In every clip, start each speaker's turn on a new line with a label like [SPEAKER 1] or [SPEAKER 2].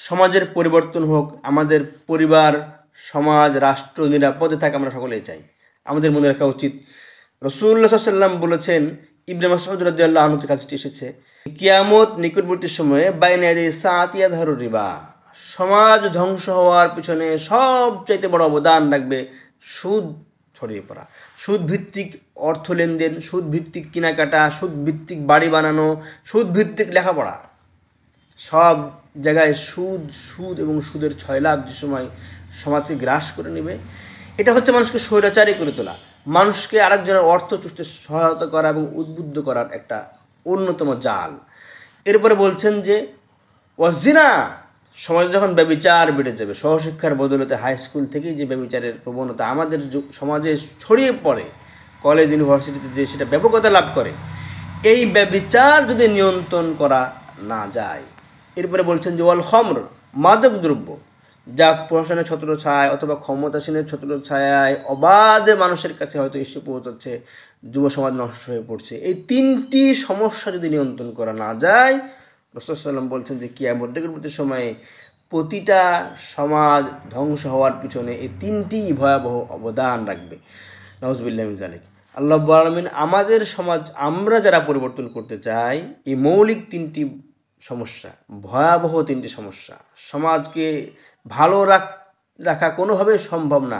[SPEAKER 1] সমাজের পরিবর্তন হোক, আমাদের পরিবার, সমাজ, রাষ্ট্র নিরাপদে থাকে, আমরা সকলেই চাই। আমাদের মনে রাখা উচিত, রাসূলুল্লাহ সাল্লাল্লাহু আলাইহি ওয়াসাল্লাম বলেছেন, ইবনে মাসউদ রাদিয়াল্লাহু আনহু থেকে কাজটি এসেছে, কিয়ামত নিকটবর্তী সময়ে বাইনা ইয়াদাই সাআতি ইয়াযহারু রিবা, সমাজ ধ্বংস হওয়ার পিছনে সবচাইতে বড় অবদান রাখবে সুদ ছড়িয়ে পড়া। সুদ ভিত্তিক অর্থ লেনদেন, সুদ ভিত্তিক কেনাকাটা, সুদ ভিত্তিক বাড়ি বানানো, সুদ ভিত্তিক লেখাপড়া, সব জায়গায় সুদ সুদ এবং সুদের ছয়লাভ যে সময় সমাজকে গ্রাস করে নেবে, এটা হচ্ছে মানুষকে স্বৈরাচারী করে তোলা, মানুষকে আরেকজনের অর্থ চুষতে সহায়তা করা এবং উদ্বুদ্ধ করার একটা অন্যতম জাল। এরপরে বলছেন যে ওয়াজিনা, সমাজে যখন ব্যভিচার বেড়ে যাবে, সহশিক্ষার বদৌলতে হাই স্কুল থেকেই যে ব্যভিচারের প্রবণতা আমাদের সমাজে ছড়িয়ে পড়ে, কলেজ ইউনিভার্সিটিতে যে সেটা ব্যাপকতা লাভ করে, এই ব্যভিচার যদি নিয়ন্ত্রণ করা না যায়। এরপরে বলছেন যে ওয়াল খমর, মাদক দ্রব্য, যা প্রশাসনের ছত্রছায়ায় অথবা ক্ষমতাসীনের ছত্রছায়ায় অবাধে মানুষের কাছে হয়তো এসে পৌঁছাচ্ছে, যুব সমাজ নষ্ট হয়ে পড়ছে। এই তিনটি সমস্যা যদি নিয়ন্ত্রণ করা না যায়, রাসূলুল্লাহ সাল্লাল্লাহু আলাইহি ওয়াসাল্লাম বলছেন যে কিয়ামত নিকটবর্তী সময়ে প্রতিটা সমাজ ধ্বংস হওয়ার পিছনে এই তিনটি ভয়াবহ অবদান রাখবে। নাউযুবিল্লাহি মিন যালিক। আল্লাহ রাব্বুল আলামিন আমাদের সমাজ, আমরা যারা পরিবর্তন করতে চাই, এই মৌলিক তিনটি সমস্যা, ভয়াবহ তিনটি সমস্যা, সমাজকে ভালো রাখা কোনোভাবেই সম্ভব না,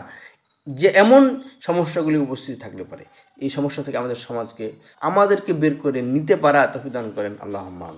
[SPEAKER 1] যে এমন সমস্যাগুলি উপস্থিত থাকলে পারে, এই সমস্যা থেকে আমাদের সমাজকে, আমাদেরকে বের করে নিতে পারা তৌফিক দান করেন। আল্লাহুম্মা আমিন।